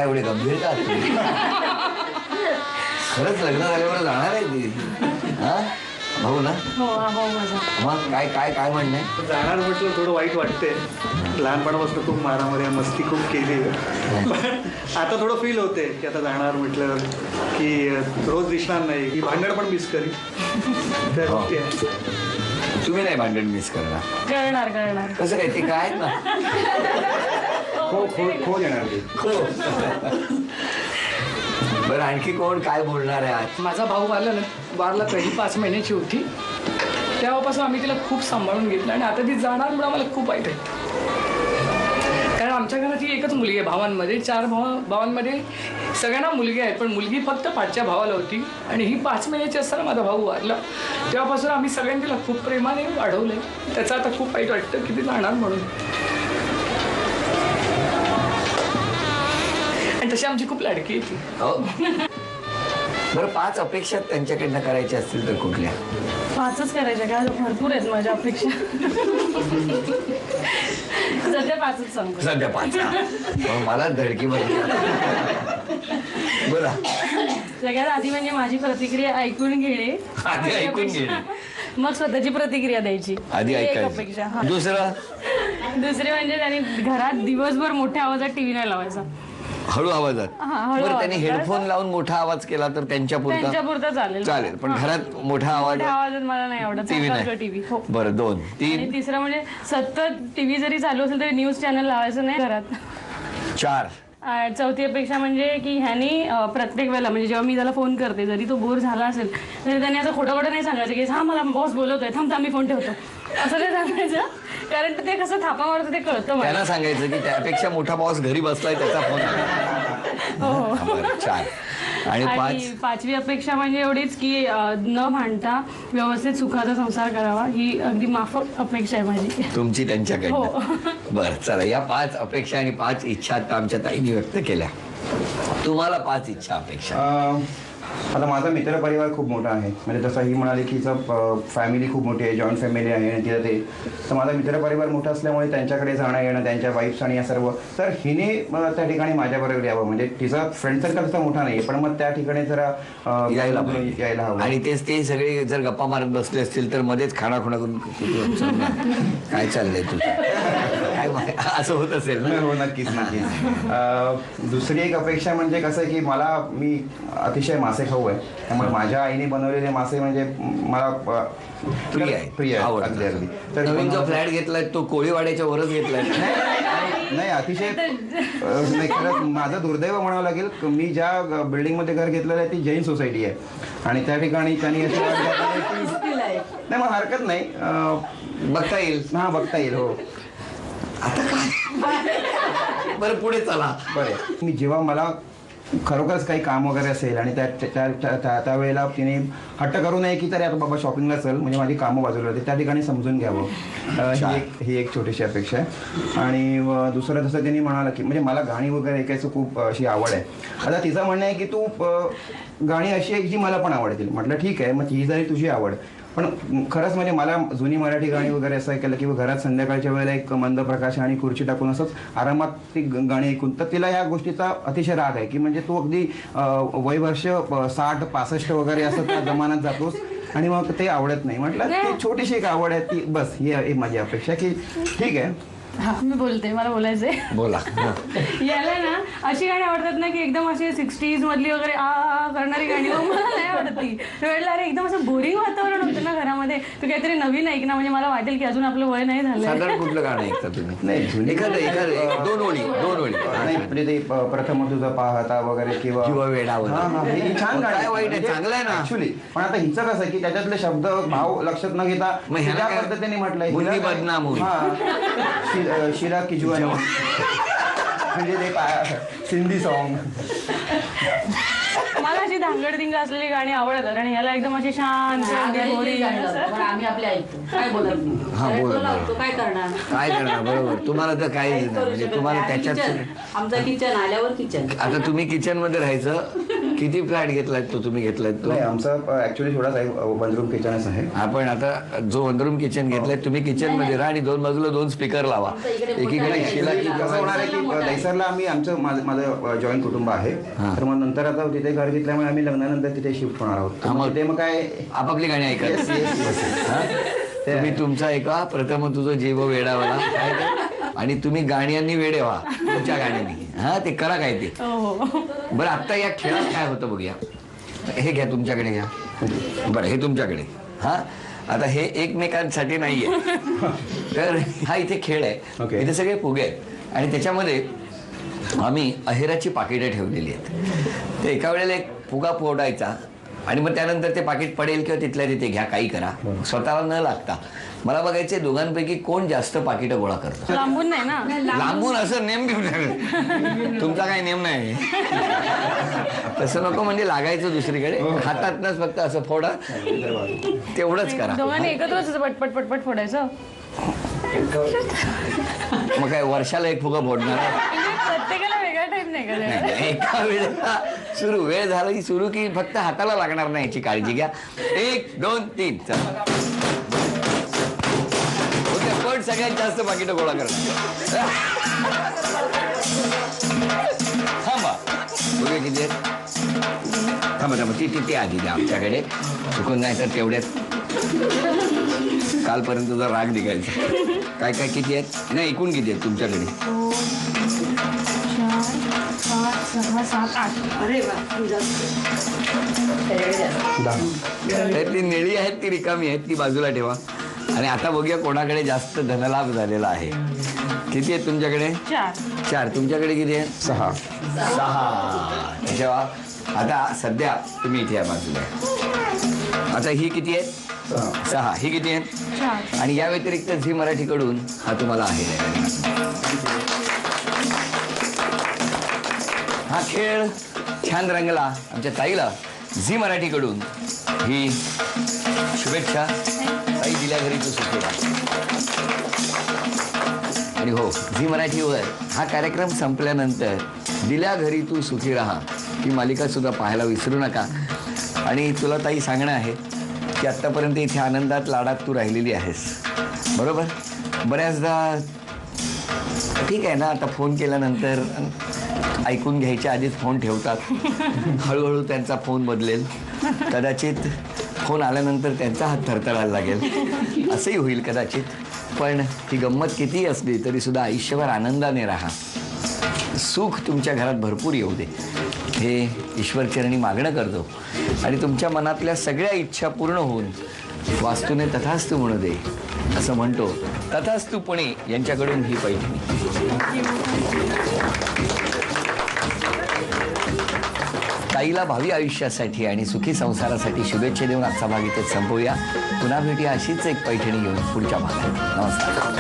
एवढे गंभीर का खरंच लग्न झाल्यावर जाणार आहे ती? हा भाऊ ना? हो भाऊ माझा. मग काय काय काय म्हणणं आहे? जाणार म्हटलं थोडं वाईट वाटतंय. लहानपणापासून खूप मारामारी मस्ती खूप केली पण आता थोडं फील होते की आता जाणार म्हटलं की रोज दिसणार नाही की भांडण पण मिस करी. त्या गोष्टी आहेत. तुम्ही नाही भांडण मिस करणार? करणार कसं काय? ते काय ना खो देणार ते. बरं आणखी कोण काय बोलणार आहे आज? माझा भाऊ वारला कधी 5 महिन्याची होती. तेव्हापासून आम्ही तिला खूप सांभाळून घेतलं आणि आता ती जाणार म्हणून आम्हाला खूप वाईट आहे. कारण आमच्या घरात ही एकच मुलगी आहे. भावांमध्ये 4 भावांमध्ये सगळ्यांना मुलगी आहेत, पण मुलगी फक्त 5च्या भावाला होती आणि ही 5 महिन्याची असताना माझा भाऊ वारला. तेव्हापासून आम्ही सगळ्यांनी तिला खूप प्रेमाने वाढवलंय. त्याचं आता खूप वाईट वाटतं की ती जाणार म्हणून. आणि तशी आमची खूप लाडकी आहे ती. बरं 5 अपेक्षा त्यांच्याकडनं करायच्या असतील तर कुठल्या? 5च करायच्या का? भरपूर आहेत माझ्या अपेक्षा. सध्या 5च सांगतो. सध्या 5. मला धडकी बरं. बोला. सगळ्यात आधी म्हणजे माझी प्रतिक्रिया ऐकून घेणे. आधी ऐकून घेणे, मग स्वतःची प्रतिक्रिया द्यायची. आधी एक ऐकायचं. अपेक्षा. दुसरे म्हणजे त्यांनी घरात दिवसभर मोठ्या आवाजात टीव्ही नाही लावायचा. हळू आवाजात. बरं त्यांनी हेडफोन लावून मोठा आवाज केला तर त्यांच्या पुरता चालेल. पण घरात मोठा आवाजात मला नाही आवडत टीव्ही. बरं 2 3. तिसरं म्हणजे सतत टीव्ही जरी चालू असेल तरी न्यूज चॅनल लावायचं नाही घरात. 4. चौथी अपेक्षा म्हणजे की ह्यानी प्रत्येक वेळेला म्हणजे जेव्हा मी त्याला फोन करते जरी तो बोर झाला असेल तरी त्याने असं खोटं नाही सांगायचं की हा मला बॉस बोलवतोय थांब मी फोन ठेवतो असं नाही सांगायचं. कारण ते कसं थापा मारतं ते कळतं. त्यांना सांगायचं की त्यापेक्षा मोठा बॉस घरी बसलाय त्याचा फोन. हो. 4 आणि 5. 5वी अपेक्षा म्हणजे एवढीच की न भांडता व्यवस्थित सुखाचा संसार करावा ही अगदी माफक अपेक्षा आहे माझी. तुमची त्यांच्याकडनं. बरं चला या 5 अपेक्षा आणि 5 इच्छा आता आमच्या ताईंनी व्यक्त केल्या. तुम्हाला 5 इच्छा अपेक्षा? आता माझा मित्रपरिवार खूप मोठा आहे. म्हणजे जसं ही म्हणाली की हिचं फॅमिली खूप मोठी आहे, जॉईंट फॅमिली आहे आणि तिथं ते तर माझा मित्रपरिवार मोठा असल्यामुळे त्यांच्याकडे जाणं येणं त्यांच्या वाईफ्स आणि या सर्व तर हिने त्या ठिकाणी माझ्याबरोबर यावं. म्हणजे तिचा फ्रेंड सर्कल तसा मोठा नाही पण मग त्या ठिकाणी जरा यायला हवं. आणि तेच ते सगळे जर गप्पा मारत बसले असतील तर मध्येच खाणाखुणा करून काय चाललंय तुझं काय असं होत असेल ना? हो नक्कीच नक्कीच. दुसरी एक अपेक्षा म्हणजे कसं आहे की मी अतिशय मासे खाऊ आहे त्यामुळे माझ्या आईने बनवलेले मासे म्हणजे मला प्रिय आहे अगदी. तर नवीन जो फ्लॅट घेतलाय तो कोळीवाड्याच्या वरच घेतलाय? नाही अतिशय नाही. खरंच माझं दुर्दैव म्हणावं लागेल. मी ज्या बिल्डिंगमध्ये घर घेतलेलं आहे ती जैन सोसायटी आहे आणि त्या ठिकाणी त्यांनी अशी नाही मग हरकत नाही बघता येईल. हा बघता येईल. हो आता काय बरं पुढे चला. बरं मी जेव्हा मला खरोखरच काही काम वगैरे असेल आणि त्यावेळेला तिने हट्ट करू नये की तरी आता बाबा शॉपिंगला चल म्हणजे माझी कामं बाजूला होते त्या ठिकाणी समजून घ्यावं. ही एक छोटीशी अपेक्षा आहे. आणि दुसरं जसं तिने म्हणाला की म्हणजे मला गाणी वगैरे ऐकायचं खूप अशी आवड आहे. आता तिचं म्हणणं आहे की तू गाणी अशी आहे जी मला पण आवडतील. म्हटलं ठीक आहे मग ही जरी तुझी आवड पण खरंच म्हणजे मला जुनी मराठी गाणी वगैरे असं ऐकायला किंवा घरात संध्याकाळच्या वेळेला एक मंद प्रकाश आणि खुर्ची टाकून असंच आरामात ती गाणी ऐकून तर तिला ह्या गोष्टीचा अतिशय राग आहे की म्हणजे तू अगदी वयवर्ष 60-65 वगैरे असं त्या जमान्यात जातोस आणि मग ते आवडत नाही. म्हटलं ती छोटीशी एक आवड आहे ती बस ही माझी अपेक्षा की ठीक आहे. मी बोलते मला बोलायचंय. बोला. याला ना अशी गाणी आवडतात ना की एकदम अशी 60s मधली वगैरे करणारी गाणी मला नाही आवडत ती. वेळेला अरे एकदम असं बोरिंग वातावरण होतं ना घरामध्ये तू काहीतरी नवीन ऐक ना म्हणजे मला वाटेल की अजून आपलं वय नाही झालं. साधारण कुठलं गाणं ऐकता तुम्ही? नाही एखादं 2 ओळी नाही म्हणजे ते प्रथम तुझा पाहता वगैरे किंवा किंवा वेडावर. छान गाणं काय वाईट आहे चांगलं आहे ना ऍक्च्युली. पण आता हिचं कसं आहे की त्याच्यातले शब्द भाव लक्षात न घेता ज्या पद्धतीने म्हटलंय बदनाम होईल. शिरा किजवानी म्हणजे ते सिंधी सॉन्ग. मला अशी धांगडधिंग असलेली गाणी आवडतात आणि ह्याला एकदम अशी शांत आम्ही आपले ऐकतो काय बोलत काय करणार बरोबर. तुम्हाला तर काही म्हणजे तुम्हाला त्याच्यात आमचं किचन आल्यावर किचन. आता तुम्ही किचन मध्ये राहायचं किती फ्लॅट घेतलाय तो तुम्ही घेतलाय तो? नाही आमचा ऍक्च्युली थोडाच आहे, 1 रूम किचनच आहे. आपण आता जो 1 रूम किचन घेतलाय तुम्ही किचन मध्ये राहा आणि 2 बाजूला 2 स्पीकर लावा. एकीकडे शिला कसं होणार आहे की दैसरला आम्ही माझं जॉईंट कुटुंब आहे, तर मग नंतर आता तिथे घर घेतल्यामुळे आम्ही लग्नानंतर तिथे शिफ्ट होणार आहोत. मग ते मग काय आपापली गाणी ऐकत हा? तुम्ही तुमचा ऐका, प्रथम तुझं जीव वेडावला काय ते? आणि तुम्ही गाण्यांनी वेडे व्हा तुमच्या गाण्यांनी. हा ते करा काय ते. बरं आता या खेळात काय होतं बघूया. हे घ्या तुमच्याकडे घ्या. बरं हे तुमच्याकडे. हा आता हे एकमेकांसाठी नाहीये. तर हा इथे खेळ आहे. इथे सगळे फुगे आहेत आणि त्याच्यामध्ये आम्ही अहेराची पाकिटं ठेवलेली आहेत. ते एका वेळेला एक फुगा फोडायचा आणि मग त्यानंतर ते पाकिट पडेल किंवा तिथल्या तिथे घ्या, काही करा, स्वतःला न लागता. मला बघायचे दोघांपैकी कोण जास्त पाकिटं गोळा करतं. लांबून नाही ना, लांबून असं नेम घेऊन तुमचा काही नेम नाही तसं नको, म्हणजे लागायचं दुसरीकडे. हातातनच फक्त असं फोडा, तेवढंच करा. दोघांनी एकत्रच पटपट पटपट फोडायचं. मग काय वर्षाला एक फुगा फोडणार आहे? प्रत्येकाला वेगळा टाइम नाही का? नाही, एका वेळेला सुरू, वेळ झाला की सुरू, की फक्त हाताला लागणार नाही याची काळजी घ्या. 1 2 3 चला. पण सगळ्यात जास्त पाकिटं गोळा करणार. थांबा बघूया किती आहेत. थांबा थांबा ती आधी द्या आमच्याकडे, चुकून नाही तर तेवढ्यात कालपर्यंतचा राग निघायचा. काय काय किती आहेत? नाही एकूण किती आहेत तुमच्याकडे? 4 5 6 7 8. अरे वा, त्यातली निळी आहेत ती रिकामी आहेत, ती बाजूला ठेवा. आणि आता बघूया कोणाकडे जास्त धनलाभ झालेला आहे. किती आहेत तुमच्याकडे? 4. तुमच्याकडे किती आहेत? 6. ठेवा. आता सध्या तुम्ही इथे या बाजूला. आता ही किती आहेत? 6. ही किती आहेत? 4. आणि या व्यतिरिक्त झी मराठीकडून हा तुम्हाला आहे. हा खेळ छान रंगला. आमच्या ताईला झी मराठीकडून ही शुभेच्छा. ताई दिल्या घरी तू सुखी राहा. आणि हो, झी मराठीवर हा कार्यक्रम संपल्यानंतर दिल्या घरी तू सुखी राहा ही मालिका सुद्धा पाहायला विसरू नका. आणि तुला ताई सांगणं आहे की आत्तापर्यंत इथे आनंदात लाडात तू राहिलेली आहेस, बरोबर. बऱ्याचदा ठीक आहे ना, आता फोन केल्यानंतर ऐकून घ्यायच्या आधीच फोन ठेवतात. हळूहळू त्यांचा फोन बदलेल, कदाचित फोन आल्यानंतर त्यांचा हात थरथरायला लागेल, असंही होईल कदाचित. पण ही गंमत कितीही असली तरी सुद्धा आयुष्यभर आनंदाने राहा. सुख तुमच्या घरात भरपूर येऊ दे हे ईश्वरचरणी मागणं करतो. आणि तुमच्या मनातल्या सगळ्या इच्छा पूर्ण होऊन वास्तूने तथास्तू म्हणू दे असं म्हणतो. तथास्तू पुणे यांच्याकडून ही पैठणी. ताईला भावी आयुष्यासाठी आणि सुखी संसारासाठी शुभेच्छा देऊन आजचा भाग इथेच संपवूया. पुन्हा भेटूया अशीच एक पैठणी घेऊन पुढच्या भागात. नमस्कार.